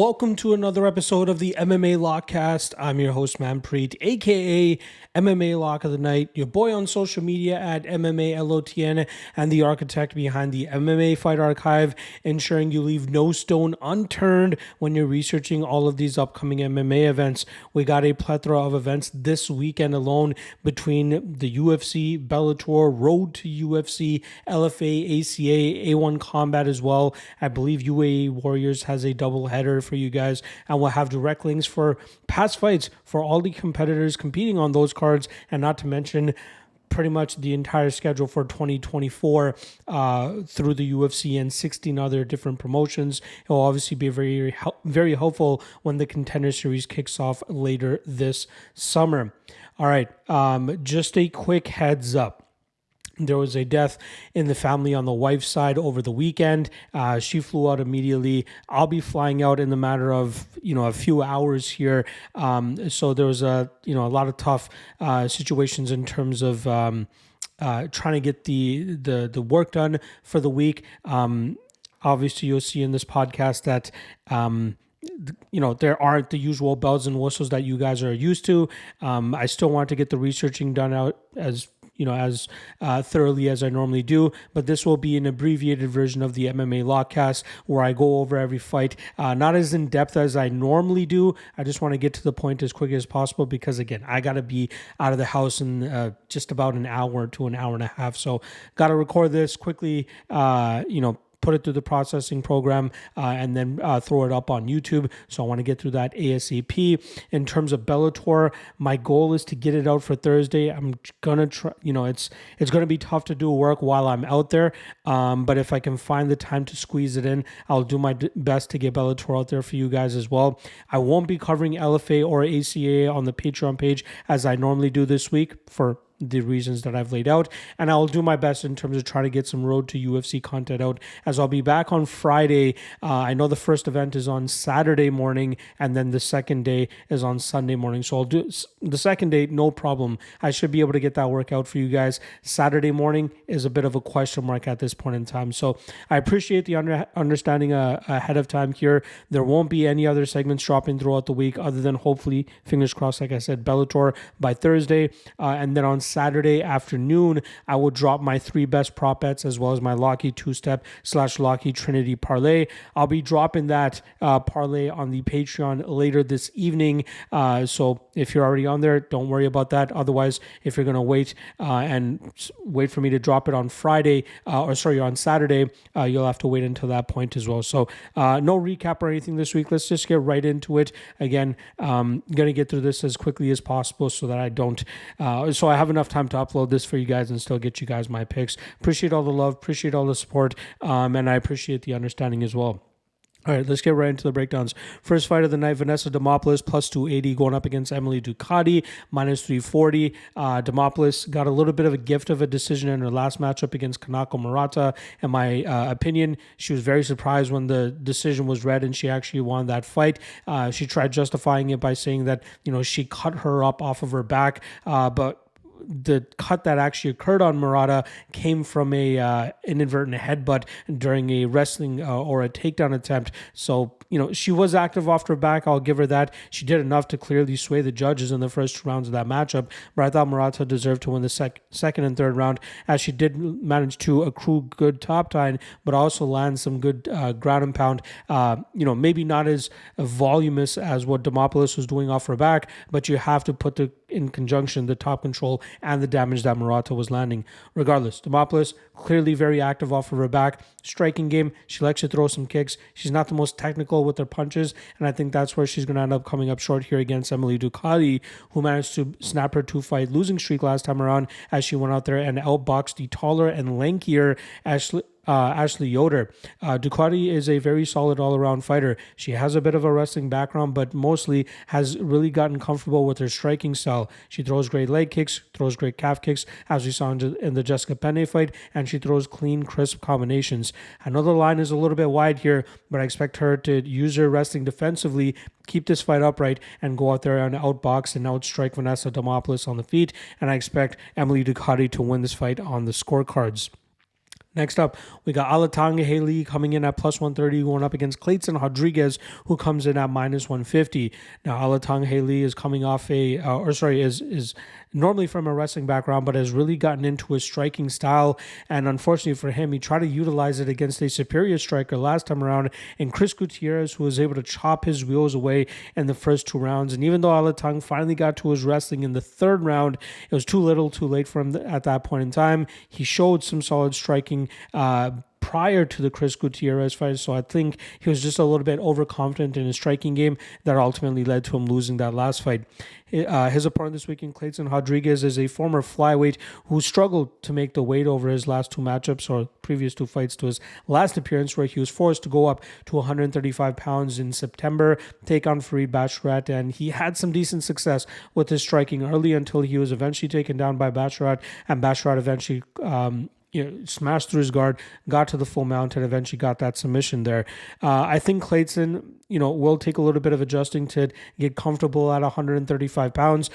Welcome to another episode of the MMA Lockcast. I'm your host, Manpreet, aka MMA Lock of the Night, your boy on social media at MMALOTN, and the architect behind the MMA Fight Archive, ensuring you leave no stone unturned when you're researching all of these upcoming MMA events. We got a plethora of events this weekend alone between the UFC, Bellator, Road to UFC, LFA, ACA, A1 Combat as well. I believe UAE Warriors has a double header for you guys, and we'll have direct links for past fights for all the competitors competing on those cards, and not to mention pretty much the entire schedule for 2024 through the UFC and 16 other different promotions. It will obviously be very helpful when the Contender Series kicks off later this summer. All right, just a quick heads up. There was a death in the family on the wife's side over the weekend. She flew out immediately. I'll be flying out in the matter of, a few hours here. So there was a lot of tough situations in terms of trying to get the work done for the week. Obviously, you'll see in this podcast that there aren't the usual bells and whistles that you guys are used to. I still want to get the researching done out as thoroughly as I normally do, but this will be an abbreviated version of the MMA Lockcast where I go over every fight, not as in depth as I normally do. I just want to get to the point as quickly as possible because, again, I got to be out of the house in just about an hour to an hour and a half. So got to record this quickly, put it through the processing program, and then throw it up on YouTube. So I want to get through that ASAP. In terms of Bellator, my goal is to get it out for Thursday. I'm gonna try. It's gonna be tough to do work while I'm out there. But if I can find the time to squeeze it in, I'll do my best to get Bellator out there for you guys as well. I won't be covering LFA or ACA on the Patreon page as I normally do this week for the reasons that I've laid out, and I'll do my best in terms of trying to get some Road to UFC content out, as I'll be back on Friday. I know the first event is on Saturday morning, and then the second day is on Sunday morning, so I'll do the second day, no problem. I should be able to get that work out for you guys. Saturday morning is a bit of a question mark at this point in time, so I appreciate the understanding ahead of time here. There won't be any other segments dropping throughout the week other than, hopefully, fingers crossed, like I said, Bellator by Thursday, and then on Saturday afternoon, I will drop my 3 best prop bets as well as my Locky 2-step / Locky Trinity parlay. I'll be dropping that parlay on the Patreon later this evening. So if you're already on there, don't worry about that. Otherwise, if you're going to wait for me to drop it on on Saturday, you'll have to wait until that point as well. So no recap or anything this week. Let's just get right into it. Again, I'm going to get through this as quickly as possible so that I have enough time to upload this for you guys and still get you guys my picks. Appreciate all the love, appreciate all the support, and I appreciate the understanding as well. All right, let's get right into the breakdowns. First fight of the night, Vanessa Demopoulos plus 280 going up against Emily Ducote minus 340. Demopoulos got a little bit of a gift of a decision in her last matchup against Kanako Murata. In my opinion, she was very surprised when the decision was read and she actually won that fight. She tried justifying it by saying that, she cut her up off of her back, but the cut that actually occurred on Murata came from a inadvertent headbutt during a wrestling or a takedown attempt. So, she was active off her back. I'll give her that. She did enough to clearly sway the judges in the first 2 rounds of that matchup. But I thought Murata deserved to win the second and third round, as she did manage to accrue good top time, but also land some good ground and pound. Maybe not as voluminous as what Demopoulos was doing off her back, but you have to put in conjunction the top control and the damage that Murata was landing. Regardless, Demopoulos clearly very active off of her back. Striking game, she likes to throw some kicks. She's not the most technical with her punches, and I think that's where she's going to end up coming up short here against Emily Ducote, who managed to snap her 2-fight losing streak last time around as she went out there and outboxed the taller and lankier Ashley Yoder. Ducote is a very solid all-around fighter. She has a bit of a wrestling background, but mostly has really gotten comfortable with her striking style. She throws great leg kicks, throws great calf kicks, as we saw in the Jessica Penne fight, and she throws clean, crisp combinations. I know the line is a little bit wide here, but I expect her to use her wrestling defensively, keep this fight upright, and go out there and outbox and outstrike Vanessa Demopoulos on the feet, and I expect Emily Ducote to win this fight on the scorecards. Next up, we got Alatengheili coming in at plus 130, going up against Clayton Rodrigues, who comes in at minus 150. Now, Alatengheili is coming off is normally from a wrestling background, but has really gotten into his striking style. And unfortunately for him, he tried to utilize it against a superior striker last time around in Chris Gutierrez, who was able to chop his wheels away in the first 2 rounds. And even though Alateng finally got to his wrestling in the 3rd round, it was too little too late for him at that point in time. He showed some solid striking prior to the Chris Gutierrez fight, so I think he was just a little bit overconfident in his striking game that ultimately led to him losing that last fight. His opponent this weekend, Clayton Rodrigues, is a former flyweight who struggled to make the weight over his last 2 matchups or previous 2 fights to his last appearance, where he was forced to go up to 135 pounds in September, take on Farid Basharat, and he had some decent success with his striking early until he was eventually taken down by Basharat, and Basharat eventually smashed through his guard, got to the full mount, and eventually got that submission there. I think Clayton, will take a little bit of adjusting to get comfortable at 135 pounds.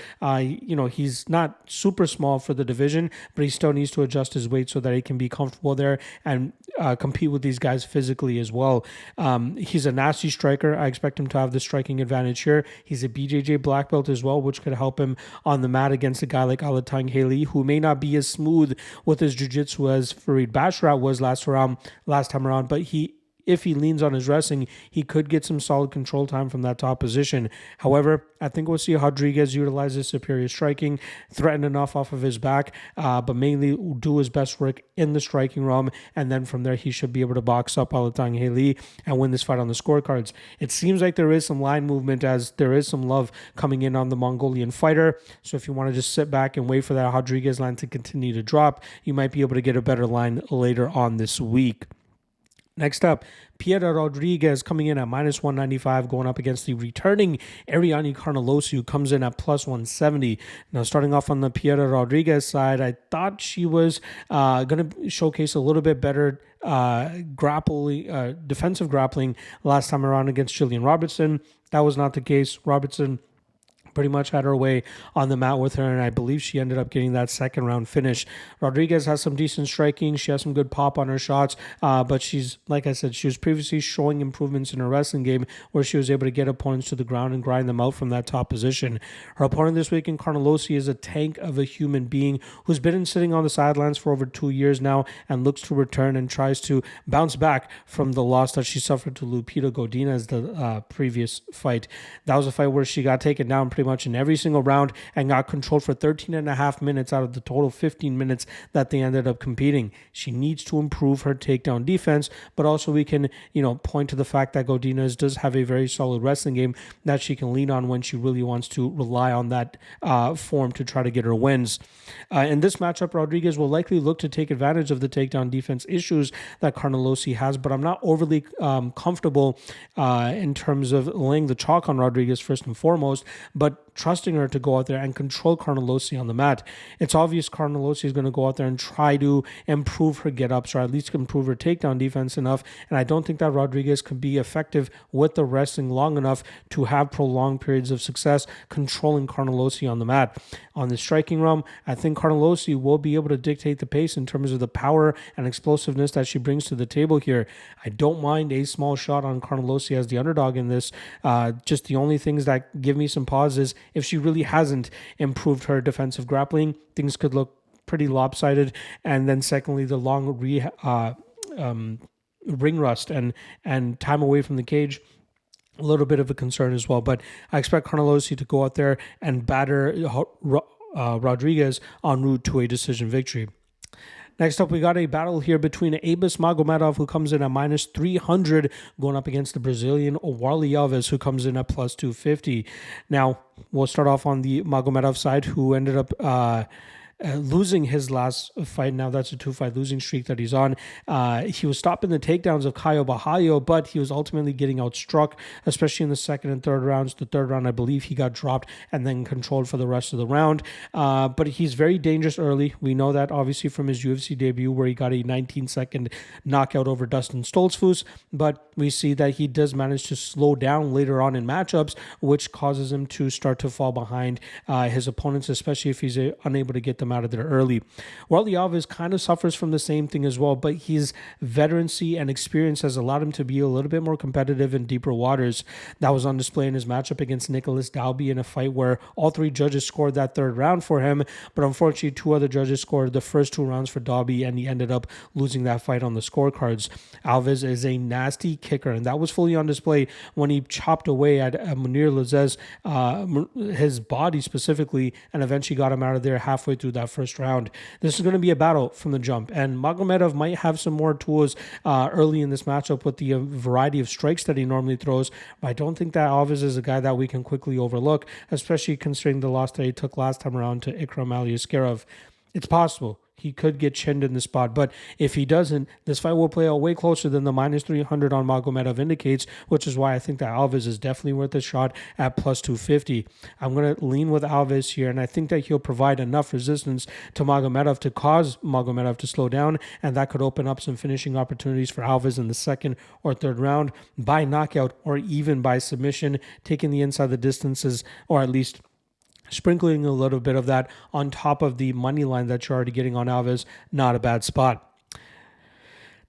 He's not super small for the division, but he still needs to adjust his weight so that he can be comfortable there and compete with these guys physically as well. He's a nasty striker. I expect him to have the striking advantage here. He's a BJJ black belt as well, which could help him on the mat against a guy like Alatengheili, who may not be as smooth with his jiu-jitsu as Farid Basharat was last time around, but if he leans on his wrestling, he could get some solid control time from that top position. However, I think we'll see Rodrigues utilize his superior striking, threaten enough off of his back, but mainly do his best work in the striking realm, and then from there he should be able to box up Alatengheili and win this fight on the scorecards. It seems like there is some line movement, as there is some love coming in on the Mongolian fighter, so if you want to just sit back and wait for that Rodrigues line to continue to drop, you might be able to get a better line later on this week. Next up, Piera Rodrigues coming in at minus 195, going up against the returning Ariane Carnelossi, who comes in at plus 170. Now, starting off on the Piera Rodrigues side, I thought she was going to showcase a little bit better defensive grappling last time around against Jillian Robertson. That was not the case. Robertson pretty much had her way on the mat with her, and I believe she ended up getting that 2nd round finish. Rodrigues has some decent striking. She has some good pop on her shots, but she's, like I said, she was previously showing improvements in her wrestling game where she was able to get opponents to the ground and grind them out from that top position. Her opponent this week in Carnelossi is a tank of a human being who's been sitting on the sidelines for over 2 years now and looks to return and tries to bounce back from the loss that she suffered to Lupita Godinez the previous fight. That was a fight where she got taken down pretty much in every single round and got controlled for 13 and a half minutes out of the total 15 minutes that they ended up competing. She needs to improve her takedown defense, but also we can, point to the fact that Godinez does have a very solid wrestling game that she can lean on when she really wants to rely on that form to try to get her wins. In this matchup, Rodrigues will likely look to take advantage of the takedown defense issues that Carnelossi has, but I'm not overly comfortable in terms of laying the chalk on Rodrigues first and foremost, but trusting her to go out there and control Carnelossi on the mat. It's obvious Carnelossi is going to go out there and try to improve her get-ups or at least improve her takedown defense enough, and I don't think that Rodrigues could be effective with the wrestling long enough to have prolonged periods of success controlling Carnelossi on the mat. On the striking realm, I think Carnelossi will be able to dictate the pace in terms of the power and explosiveness that she brings to the table here. I don't mind a small shot on Carnelossi as the underdog in this. Just the only things that give me some pause is if she really hasn't improved her defensive grappling, things could look pretty lopsided. And then secondly, the long ring rust and time away from the cage, a little bit of a concern as well. But I expect Carnelossi to go out there and batter Rodrigues en route to a decision victory. Next up, we got a battle here between Abus Magomedov, who comes in at minus 300, going up against the Brazilian Warley Alves, who comes in at plus 250. Now, we'll start off on the Magomedov side, who ended up losing his last fight. Now that's a 2-fight losing streak that he's on. He was stopping the takedowns of Caio Bahayo, but he was ultimately getting outstruck, especially in the 2nd and 3rd rounds. The 3rd round, I believe, he got dropped and then controlled for the rest of the round. But he's very dangerous early. We know that obviously from his UFC debut where he got a 19-second knockout over Dustin Stoltzfus, but we see that he does manage to slow down later on in matchups, which causes him to start to fall behind his opponents, especially if he's unable to get them him out of there early. Warlley Alves kind of suffers from the same thing as well, but his veterancy and experience has allowed him to be a little bit more competitive in deeper waters. That was on display in his matchup against Nicholas Dalby in a fight where all three judges scored that third round for him, but unfortunately two other judges scored the first two rounds for Dalby, and he ended up losing that fight on the scorecards. Alves is a nasty kicker, and that was fully on display when he chopped away at Munir Lazez, his body specifically, and eventually got him out of there halfway through that first round. This is going to be a battle from the jump, and Magomedov might have some more tools early in this matchup with the variety of strikes that he normally throws, but I don't think that Alves is a guy that we can quickly overlook, especially considering the loss that he took last time around to Ikram Aliaskarov. It's possible he could get chinned in the spot, but if he doesn't, this fight will play out way closer than the minus 300 on Magomedov indicates, which is why I think that Alves is definitely worth a shot at plus 250. I'm going to lean with Alves here, and I think that he'll provide enough resistance to Magomedov to cause Magomedov to slow down, and that could open up some finishing opportunities for Alves in the second or third round by knockout or even by submission, taking the inside the distances, or at least sprinkling a little bit of that on top of the money line that you're already getting on Alves. Not a bad spot.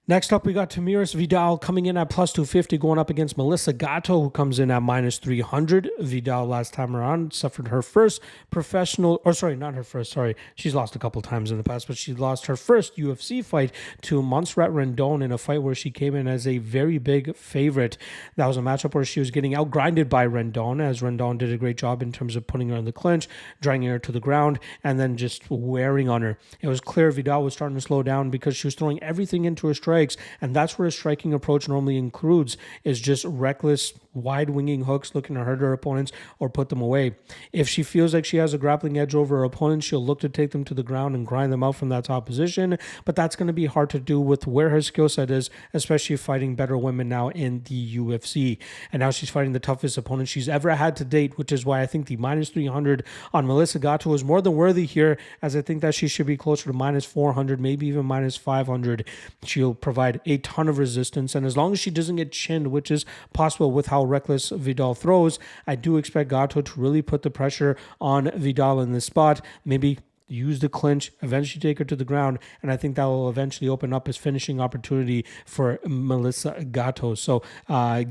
Next up, we got Tamiris Vidal coming in at plus 250, going up against Melissa Gatto, who comes in at minus 300. Vidal last time around suffered her first professional, or sorry, not her first, sorry. She's lost a couple times in the past, but she lost her first UFC fight to Montserrat Rendon in a fight where she came in as a very big favorite. That was a matchup where she was getting outgrinded by Rendon, as Rendon did a great job in terms of putting her in the clinch, dragging her to the ground, and then just wearing on her. It was clear Vidal was starting to slow down because she was throwing everything into her strike. And that's where a striking approach normally includes, is just reckless, wide-winging hooks looking to hurt her opponents or put them away. If she feels like she has a grappling edge over her opponents, she'll look to take them to the ground and grind them out from that top position, but that's going to be hard to do with where her skill set is, especially fighting better women now in the UFC. And now she's fighting the toughest opponent she's ever had to date, which is why I think the minus 300 on Melissa Gatto is more than worthy here, as I think that she should be closer to minus 400, maybe even minus 500. She'll provide a ton of resistance, and as long as she doesn't get chinned, which is possible with how reckless Vidal throws, I do expect Gatto to really put the pressure on Vidal in this spot, maybe use the clinch, eventually take her to the ground, and I think that will eventually open up his finishing opportunity for Melissa Gatto. So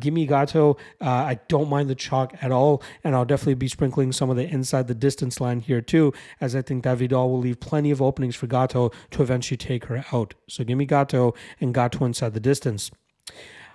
give me Gatto. I don't mind the chalk at all, and I'll definitely be sprinkling some of the inside the distance line here too, as I think that Vidal will leave plenty of openings for Gatto to eventually take her out. So give me Gatto and Gatto inside the distance.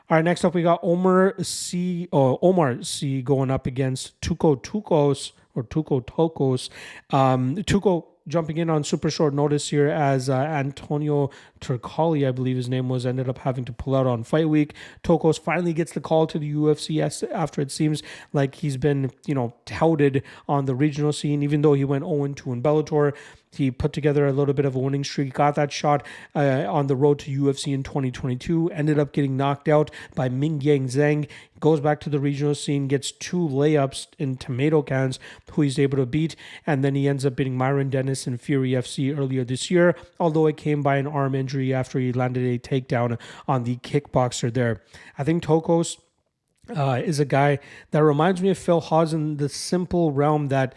All right, next up we got Omar C going up against Tokkos. Tuco jumping in on super short notice here, as Antonio Turcali, I believe his name was, ended up having to pull out on fight week. Tokkos finally gets the call to the UFC after it seems like he's been, touted on the regional scene, even though he went 0-2 in Bellator. He put together a little bit of a winning streak, got that shot on the road to UFC in 2022, ended up getting knocked out by Mingyang Zhang, goes back to the regional scene, gets 2 layups in tomato cans, who he's able to beat, and then he ends up beating Myron Dennis in Fury FC earlier this year, although it came by an arm injury after he landed a takedown on the kickboxer there. I think Tokkos is a guy that reminds me of Phil Hawes in the simple realm that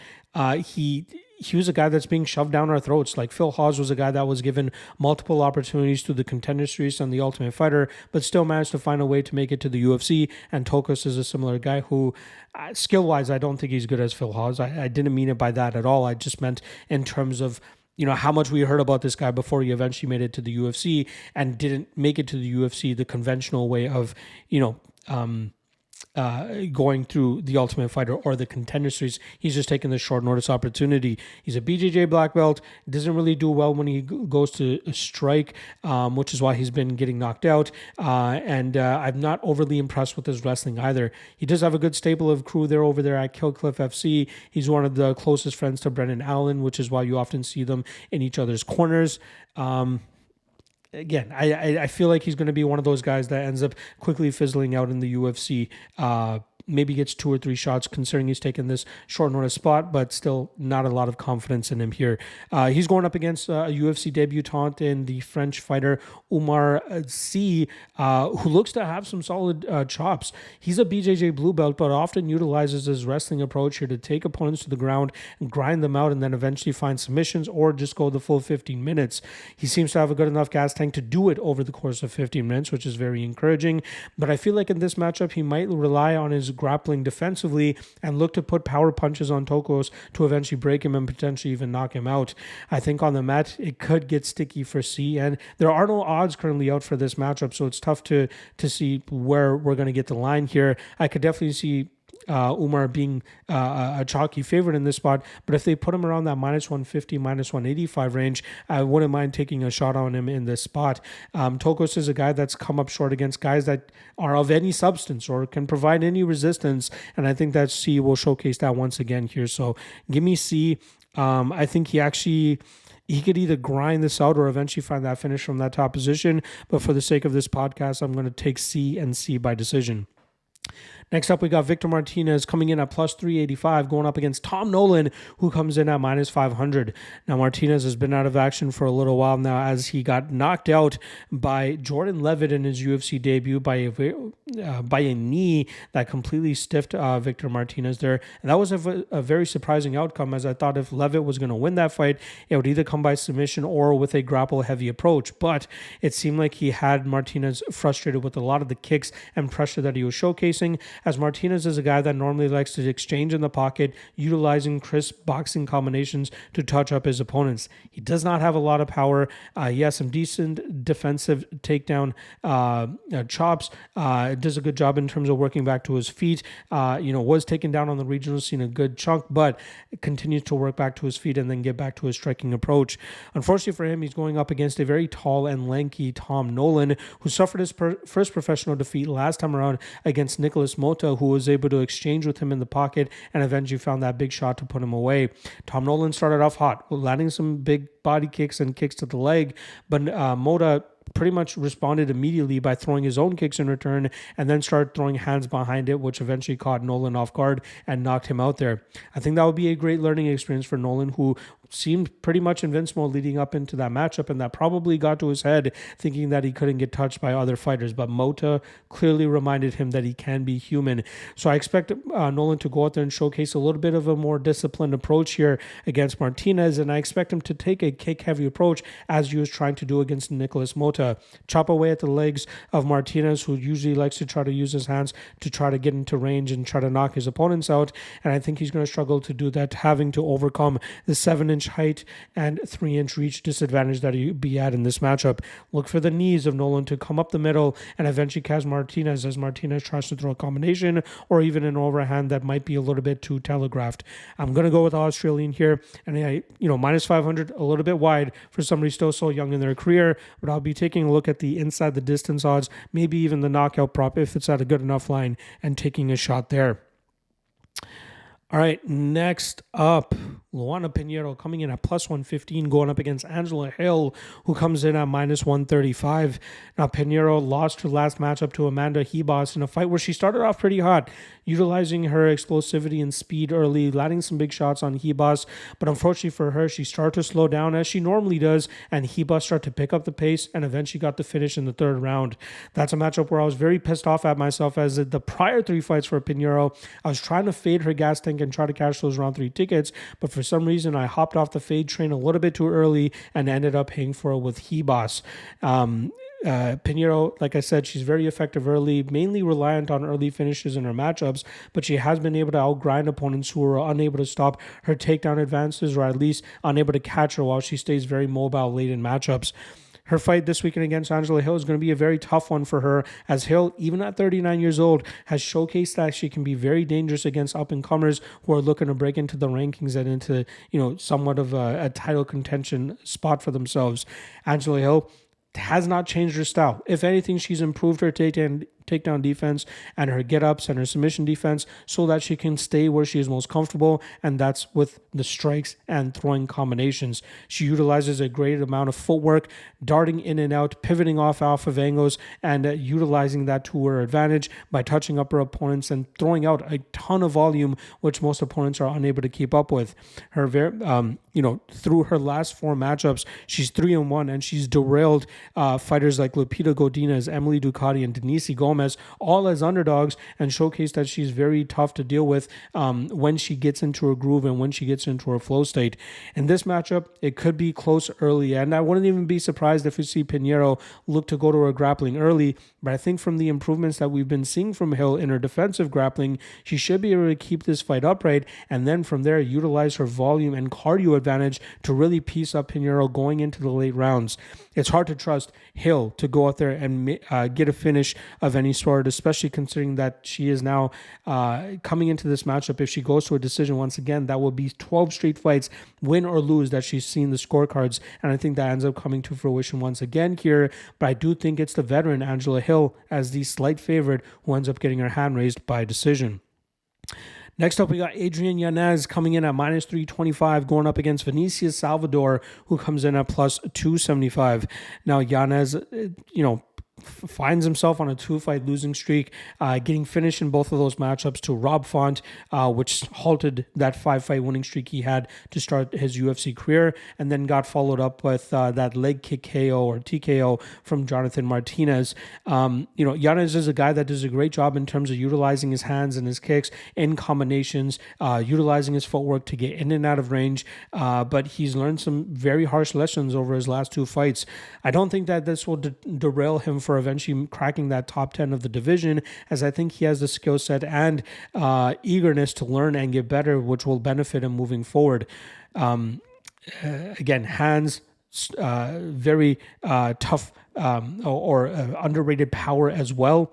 he was a guy that's being shoved down our throats. Like Phil Hawes was a guy that was given multiple opportunities through the Contender Series and the Ultimate Fighter, but still managed to find a way to make it to the UFC. And Tokkos is a similar guy who, skill-wise, I don't think he's good as Phil Hawes. I didn't mean it by that at all. I just meant in terms of how much we heard about this guy before he eventually made it to the UFC and didn't make it to the UFC the conventional way of, going through the Ultimate Fighter or the Contender Series. He's just taking the short notice opportunity. He's a BJJ black belt. Doesn't really do well when he goes to strike, which is why he's been getting knocked out. And I'm not overly impressed with his wrestling either. He does have a good stable of crew over there at Killcliff FC. He's one of the closest friends to Brendan Allen, which is why you often see them in each other's corners. Again, I feel like he's going to be one of those guys that ends up quickly fizzling out in the UFC maybe gets 2 or 3 shots considering he's taken this short notice spot, but still not a lot of confidence in him here. He's going up against a UFC debutant in the French fighter Umar C, who looks to have some solid chops. He's a BJJ blue belt, but often utilizes his wrestling approach here to take opponents to the ground and grind them out and then eventually find submissions or just go the full 15 minutes. He seems to have a good enough gas tank to do it over the course of 15 minutes, which is very encouraging. But I feel like in this matchup, he might rely on his grappling defensively and look to put power punches on Tokkos to eventually break him and potentially even knock him out. I think on the mat, it could get sticky for C, and there are no odds currently out for this matchup, so it's tough to see where we're going to get the line here. I could definitely see Umar being a chalky favorite in this spot, but if they put him around that minus 150, minus 185 range, I wouldn't mind taking a shot on him in this spot. Tokkos is a guy that's come up short against guys that are of any substance or can provide any resistance, and I think that C will showcase that once again here. So give me C. I think he could either grind this out or eventually find that finish from that top position, but for the sake of this podcast, I'm going to take C and C by decision. Next up, we got Victor Martinez coming in at plus 385, going up against Tom Nolan, who comes in at minus 500. Now, Martinez has been out of action for a little while now as he got knocked out by Jordan Levitt in his UFC debut by a knee that completely stiffed Victor Martinez there. And that was a very surprising outcome, as I thought if Levitt was going to win that fight, it would either come by submission or with a grapple-heavy approach. But it seemed like he had Martinez frustrated with a lot of the kicks and pressure that he was showcasing, as Martinez is a guy that normally likes to exchange in the pocket, utilizing crisp boxing combinations to touch up his opponents. He does not have a lot of power. He has some decent defensive takedown chops. Does a good job in terms of working back to his feet. Was taken down on the regional scene a good chunk, but continues to work back to his feet and then get back to his striking approach. Unfortunately for him, he's going up against a very tall and lanky Tom Nolan, who suffered his first professional defeat last time around against Nicholas Mota, who was able to exchange with him in the pocket and eventually found that big shot to put him away. Tom Nolan started off hot, landing some big body kicks and kicks to the leg, but Mota pretty much responded immediately by throwing his own kicks in return and then started throwing hands behind it, which eventually caught Nolan off guard and knocked him out there. I think that would be a great learning experience for Nolan, who seemed pretty much invincible leading up into that matchup, and that probably got to his head thinking that he couldn't get touched by other fighters, but Mota clearly reminded him that he can be human. So I expect Nolan to go out there and showcase a little bit of a more disciplined approach here against Martinez, and I expect him to take a kick-heavy approach as he was trying to do against Nicholas Mota. Chop away at the legs of Martinez, who usually likes to try to use his hands to try to get into range and try to knock his opponents out, and I think he's going to struggle to do that, having to overcome the 7-inch height and 3-inch reach disadvantage that he'd be at in this matchup. Look for the knees of Nolan to come up the middle and eventually catch Martinez as Martinez tries to throw a combination or even an overhand that might be a little bit too telegraphed. I'm going to go with Australian here, and minus 500, a little bit wide for somebody still so young in their career, but I'll be taking a look at the inside the distance odds, maybe even the knockout prop if it's at a good enough line, and taking a shot there. All right, next up, Luana Pinheiro coming in at plus 115, going up against Angela Hill, who comes in at minus 135. Now, Pinheiro lost her last matchup to Amanda Ribas in a fight where she started off pretty hot, utilizing her explosivity and speed early, landing some big shots on Ribas. But unfortunately for her, she started to slow down as she normally does, and Ribas started to pick up the pace and eventually got the finish in the third round. That's a matchup where I was very pissed off at myself, as the prior 3 fights for Pinheiro, I was trying to fade her gas tank and try to cash those round 3 tickets, but for some reason I hopped off the fade train a little bit too early and ended up paying for it with Ribas. Pinheiro, like I said, she's very effective early, mainly reliant on early finishes in her matchups, but she has been able to outgrind opponents who are unable to stop her takedown advances, or at least unable to catch her while she stays very mobile late in matchups. Her fight this weekend against Angela Hill is going to be a very tough one for her, as Hill, even at 39 years old, has showcased that she can be very dangerous against up-and-comers who are looking to break into the rankings and into, somewhat of a title contention spot for themselves. Angela Hill has not changed her style. If anything, she's improved her takedown takedown defense and her get-ups and her submission defense so that she can stay where she is most comfortable, and that's with the strikes and throwing combinations. She utilizes a great amount of footwork, darting in and out, pivoting off of angles, and utilizing that to her advantage by touching up her opponents and throwing out a ton of volume, which most opponents are unable to keep up with. Her through her last 4 matchups, she's 3-1, and she's derailed fighters like Lupita Godinez, Emily Ducote, and Denise Gomez, all as underdogs, and showcased that she's very tough to deal with when she gets into her groove and when she gets into her flow state. In this matchup, it could be close early, and I wouldn't even be surprised if we see Pinheiro look to go to her grappling early, but I think from the improvements that we've been seeing from Hill in her defensive grappling, she should be able to keep this fight upright, and then from there utilize her volume and cardio advantage to really piece up Pinheiro going into the late rounds. It's hard to trust Hill to go out there and get a finish of any sort, especially considering that she is now coming into this matchup. If she goes to a decision once again, that will be 12 straight fights, win or lose, that she's seen the scorecards, and I think that ends up coming to fruition once again here. But I do think it's the veteran Angela Hill as the slight favorite who ends up getting her hand raised by decision. Next up, we got Adrian Yanez coming in at minus 325, going up against Vinicius Salvador, who comes in at plus 275. Now, Yanez, finds himself on a 2-fight losing streak, getting finished in both of those matchups to Rob Font, which halted that 5-fight winning streak he had to start his UFC career, and then got followed up with that leg kick KO or TKO from Jonathan Martinez. Yanez is a guy that does a great job in terms of utilizing his hands and his kicks in combinations, utilizing his footwork to get in and out of range, but he's learned some very harsh lessons over his last 2 fights. I don't think that this will derail him for eventually cracking that top 10 of the division, as I think he has the skill set and eagerness to learn and get better, which will benefit him moving forward. Again, hands, very tough or underrated power as well.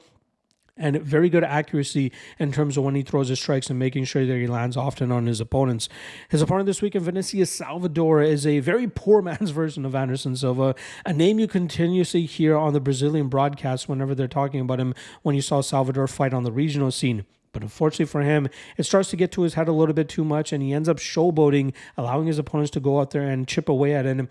And very good accuracy in terms of when he throws his strikes and making sure that he lands often on his opponents. His opponent this weekend, Vinicius Salvador, is a very poor man's version of Anderson Silva, a name you continuously hear on the Brazilian broadcast whenever they're talking about him when you saw Salvador fight on the regional scene. But unfortunately for him, it starts to get to his head a little bit too much, and he ends up showboating, allowing his opponents to go out there and chip away at him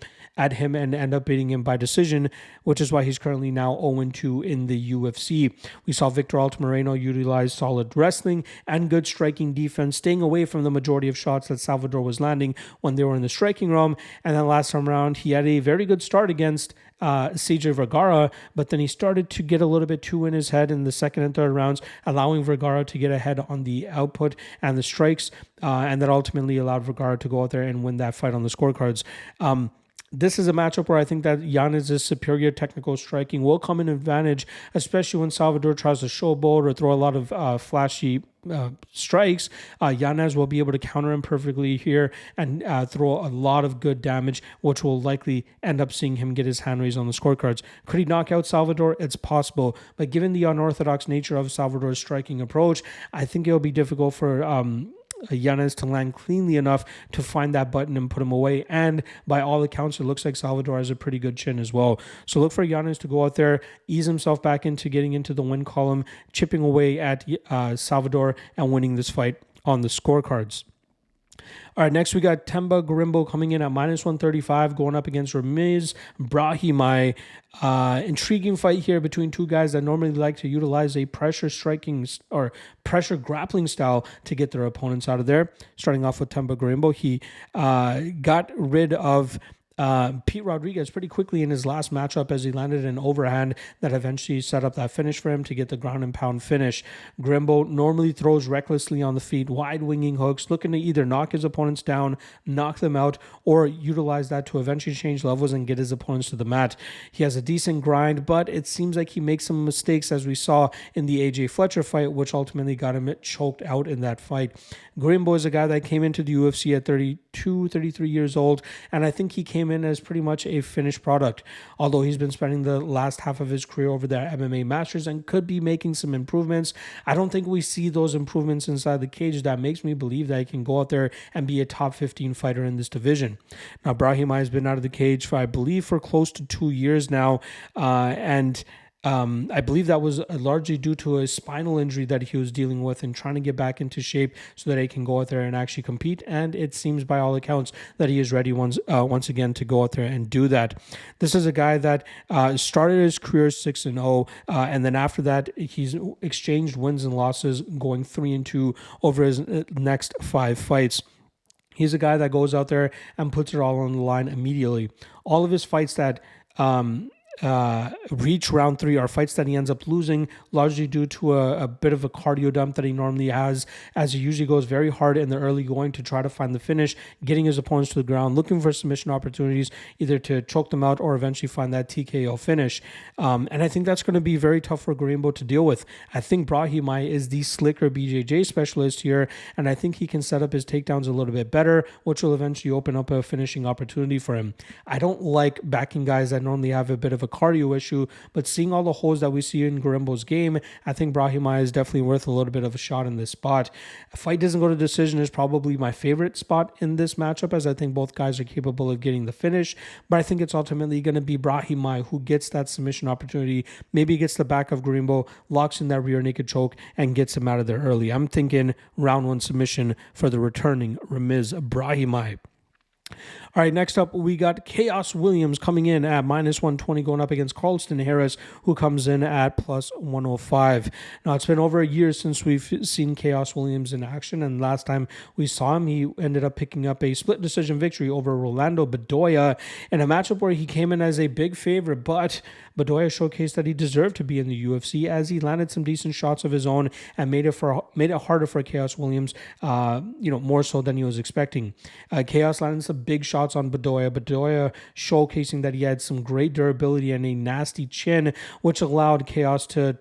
and end up beating him by decision, which is why he's currently now 0-2 in the UFC. We saw Victor Altamirano utilize solid wrestling and good striking defense, staying away from the majority of shots that Salvador was landing when they were in the striking realm. And then last time around, he had a very good start against CJ Vergara, but then he started to get a little bit too in his head in the second and third rounds, allowing Vergara to get ahead on the output and the strikes, and that ultimately allowed Vergara to go out there and win that fight on the scorecards. This is a matchup where I think that Yanez's superior technical striking will come in advantage, especially when Salvador tries to showboat or throw a lot of flashy strikes. Yanez will be able to counter him perfectly here and throw a lot of good damage, which will likely end up seeing him get his hand raised on the scorecards. Could he knock out Salvador? It's possible, but given the unorthodox nature of Salvador's striking approach, I think it'll be difficult for Yanez to land cleanly enough to find that button and put him away. And by all accounts, it looks like Salvador has a pretty good chin as well. So look for Yanez to go out there, ease himself back into getting into the win column, chipping away at Salvador and winning this fight on the scorecards. All right, next we got Themba Gorimbo coming in at minus 135, going up against Ramiz Brahimaj. Intriguing fight here between two guys that normally like to utilize a pressure striking or pressure grappling style to get their opponents out of there. Starting off with Themba Gorimbo, he got rid of Pete Rodrigues pretty quickly in his last matchup as he landed an overhand that eventually set up that finish for him to get the ground and pound finish. Gorimbo normally throws recklessly on the feet, wide winging hooks, looking to either knock his opponents down, knock them out, or utilize that to eventually change levels and get his opponents to the mat. He has a decent grind, but it seems like he makes some mistakes, as we saw in the AJ Fletcher fight, which ultimately got him choked out in that fight. Gorimbo is a guy that came into the UFC at 32, 33 years old, and I think he came in as pretty much a finished product, although he's been spending the last half of his career over there at MMA Masters and could be making some improvements. I don't think we see those improvements inside the cage that makes me believe that he can go out there and be a top 15 fighter in this division. Now, Brahimaj has been out of the cage for, I believe, for close to 2 years now, and I believe that was largely due to a spinal injury that he was dealing with and trying to get back into shape so that he can go out there and actually compete. And it seems by all accounts that he is ready once again to go out there and do that. This is a guy that started his career 6-0, and then after that he's exchanged wins and losses, going 3-2 over his next 5 fights. He's a guy that goes out there and puts it all on the line immediately. All of his fights that reach round 3 are fights that he ends up losing, largely due to a bit of a cardio dump that he normally has, as he usually goes very hard in the early going to try to find the finish, getting his opponents to the ground, looking for submission opportunities, either to choke them out or eventually find that TKO finish. And I think that's going to be very tough for Gorimbo to deal with. I think Brahimaj is the slicker BJJ specialist here, and I think he can set up his takedowns a little bit better, which will eventually open up a finishing opportunity for him. I don't like backing guys that normally have a bit of a cardio issue, but seeing all the holes that we see in Gorimbo's game, I think Brahimaj is definitely worth a little bit of a shot in this spot. A fight doesn't go to decision is probably my favorite spot in this matchup, as I think both guys are capable of getting the finish, but I think it's ultimately going to be Brahimaj who gets that submission opportunity, maybe gets the back of Gorimbo, locks in that rear naked choke, and gets him out of there early. I'm thinking round 1 submission for the returning Ramiz Brahimaj. All right, next up, we got Chaos Williams coming in at -120, going up against Carlston Harris, who comes in at +105. Now, it's been over a year since we've seen Chaos Williams in action, and last time we saw him, he ended up picking up a split decision victory over Rolando Bedoya in a matchup where he came in as a big favorite, but Bedoya showcased that he deserved to be in the UFC as he landed some decent shots of his own and made it harder for Chaos Williams, more so than he was expecting. Chaos landed some big shots on Bedoya showcasing that he had some great durability and a nasty chin, which allowed Chaos to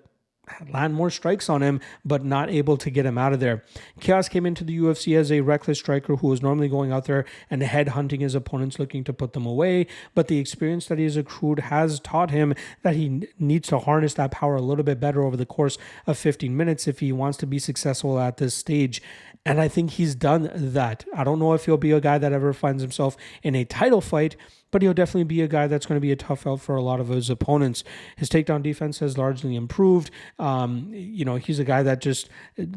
land more strikes on him, but not able to get him out of there. Chaos came into the UFC as a reckless striker who was normally going out there and head-hunting his opponents, looking to put them away, but the experience that he has accrued has taught him that he needs to harness that power a little bit better over the course of 15 minutes if he wants to be successful at this stage. And I think he's done that. I don't know if he'll be a guy that ever finds himself in a title fight, but he'll definitely be a guy that's going to be a tough out for a lot of his opponents. His takedown defense has largely improved. He's a guy that just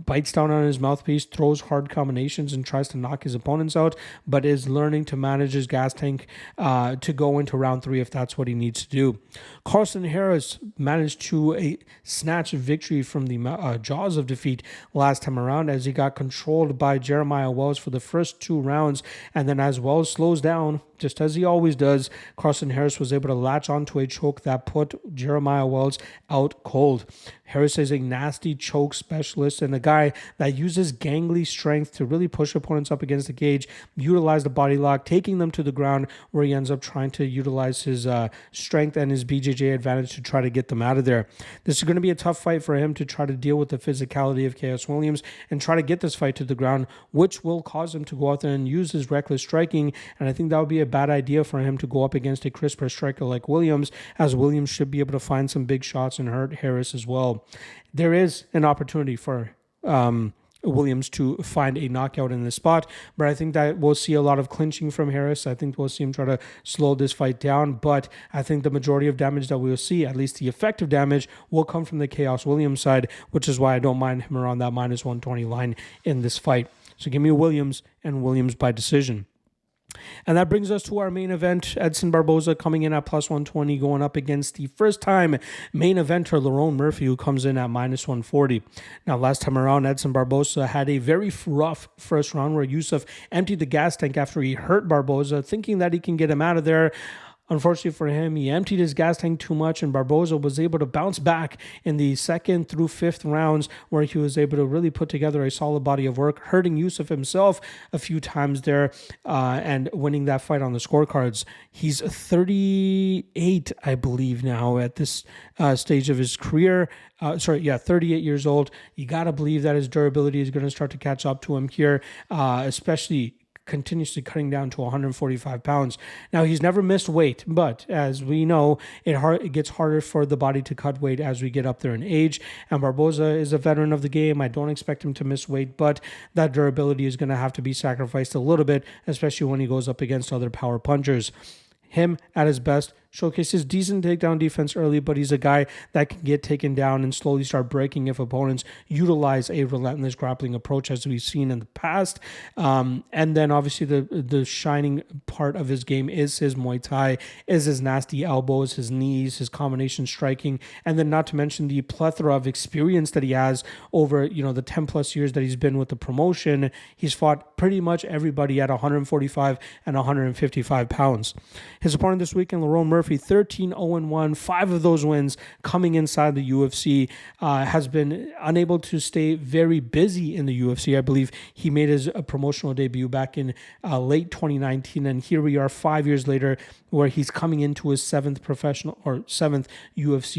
bites down on his mouthpiece, throws hard combinations, and tries to knock his opponents out, but is learning to manage his gas tank to go into round 3 if that's what he needs to do. Carlston Harris managed to snatch a victory from the jaws of defeat last time around, as he got controlled by Jeremiah Wells for the first 2 rounds, and then as Wells slows down, just as he always does, Carlston Harris was able to latch onto a choke that put Jeremiah Wells out cold. Harris is a nasty choke specialist and a guy that uses gangly strength to really push opponents up against the cage, utilize the body lock, taking them to the ground, where he ends up trying to utilize his strength and his BJJ advantage to try to get them out of there. This is going to be a tough fight for him to try to deal with the physicality of Chaos Williams and try to get this fight to the ground, which will cause him to go out there and use his reckless striking, and I think that would be a bad idea for him to go up against a crisper striker like Williams, as Williams should be able to find some big shots and hurt Harris as well. There is an opportunity for Williams to find a knockout in this spot, but I think that we'll see a lot of clinching from Harris. I think we'll see him try to slow this fight down, but I think the majority of damage that we'll see, at least the effective damage, will come from the Chaos Williams side, which is why I don't mind him around that -120 line in this fight. So give me Williams, and Williams by decision. And that brings us to our main event. Edson Barboza coming in at +120, going up against the first-time main eventer, Lerone Murphy, who comes in at -140. Now, last time around, Edson Barboza had a very rough first round where Yusuf emptied the gas tank after he hurt Barboza, thinking that he can get him out of there. Unfortunately for him, he emptied his gas tank too much, and Barboza was able to bounce back in the 2nd through 5th rounds, where he was able to really put together a solid body of work, hurting Yusuf himself a few times there and winning that fight on the scorecards. He's 38, I believe, now at this stage of his career. 38 years old. You got to believe that his durability is going to start to catch up to him here, especially continuously cutting down to 145 pounds. Now, he's never missed weight, but as we know, it gets harder for the body to cut weight as we get up there in age, and Barboza is a veteran of the game. I don't expect him to miss weight, but that durability is going to have to be sacrificed a little bit, especially when he goes up against other power punchers. Him, at his best, showcases decent takedown defense early, but he's a guy that can get taken down and slowly start breaking if opponents utilize a relentless grappling approach, as we've seen in the past. And then obviously the shining part of his game is his Muay Thai, is his nasty elbows, his knees, his combination striking, and then not to mention the plethora of experience that he has over, the 10 plus years that he's been with the promotion. He's fought pretty much everybody at 145 and 155 pounds. His opponent this weekend, Lerone Murphy, 13-0-1, 5 of those wins coming inside the UFC, has been unable to stay very busy in the UFC. I believe he made his promotional debut back in late 2019, and here we are 5 years later, where he's coming into his seventh UFC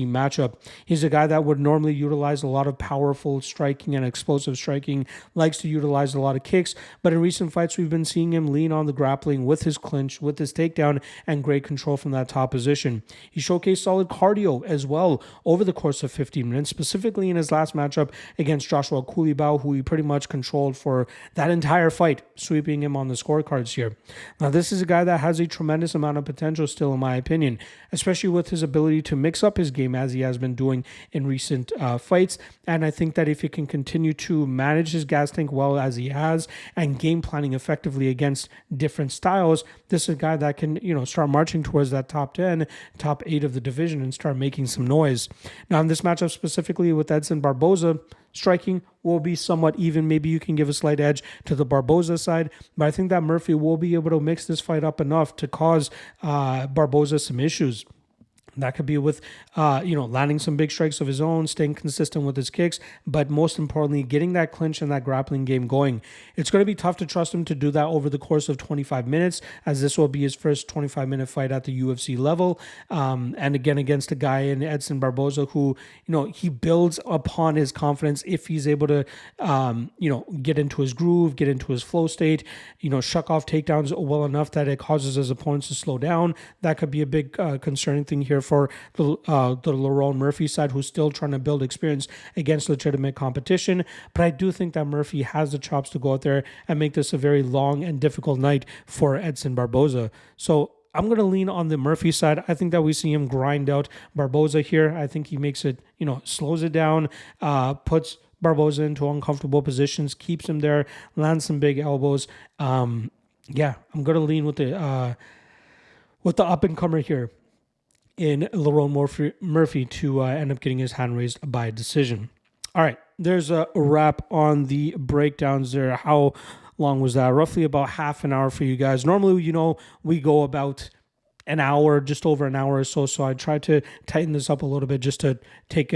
matchup. He's a guy that would normally utilize a lot of powerful striking and explosive striking, likes to utilize a lot of kicks, but in recent fights we've been seeing him lean on the grappling with his clinch, with his takedown, and great control from that top position. He showcased solid cardio as well over the course of 15 minutes, specifically in his last matchup against Joshua Kulibao, who he pretty much controlled for that entire fight, sweeping him on the scorecards here. Now, this is a guy that has a tremendous amount of potential still, in my opinion, especially with his ability to mix up his game as he has been doing in recent fights. And I think that if he can continue to manage his gas tank well as he has and game planning effectively against different styles, this is a guy that can, start marching towards that top 10, top 8 of the division and start making some noise. Now, in this matchup specifically with Edson Barboza, striking will be somewhat even. Maybe you can give a slight edge to the Barboza side, but I think that Murphy will be able to mix this fight up enough to cause Barboza some issues. That could be with, landing some big strikes of his own, staying consistent with his kicks, but most importantly, getting that clinch and that grappling game going. It's going to be tough to trust him to do that over the course of 25 minutes, as this will be his first 25-minute fight at the UFC level. And again, against a guy in Edson Barboza who, he builds upon his confidence if he's able to, get into his groove, get into his flow state, shuck off takedowns well enough that it causes his opponents to slow down. That could be a big concerning thing here for the Lerone Murphy side, who's still trying to build experience against legitimate competition. But I do think that Murphy has the chops to go out there and make this a very long and difficult night for Edson Barboza. So I'm going to lean on the Murphy side. I think that we see him grind out Barboza here. I think he makes it, slows it down, puts Barboza into uncomfortable positions, keeps him there, lands some big elbows. I'm going to lean with the up-and-comer here in Lerone Murphy to end up getting his hand raised by decision. All right, there's a wrap on the breakdowns there. How long was that? Roughly about half an hour for you guys. Normally, we go about an hour, just over an hour or so. So I tried to tighten this up a little bit just to take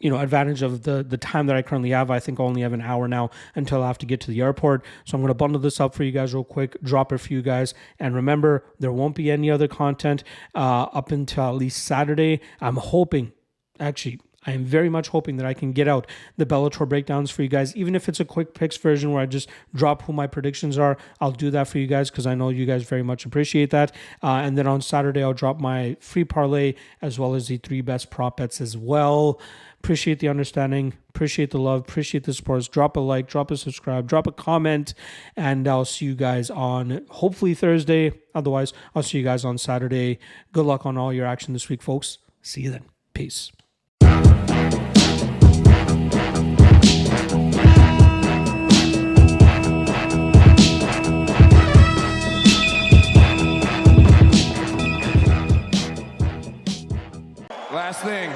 advantage of the time that I currently have. I think I only have an hour now until I have to get to the airport. So I'm going to bundle this up for you guys real quick, drop it for you guys. And remember, there won't be any other content up until at least Saturday. I am very much hoping that I can get out the Bellator breakdowns for you guys, even if it's a quick picks version where I just drop who my predictions are. I'll do that for you guys because I know you guys very much appreciate that. And then on Saturday, I'll drop my free parlay as well as the 3 best prop bets as well. Appreciate the understanding, appreciate the love, appreciate the support. Drop a like, drop a subscribe, drop a comment, and I'll see you guys on hopefully Thursday. Otherwise, I'll see you guys on Saturday. Good luck on all your action this week, folks. See you then. Peace. Last thing.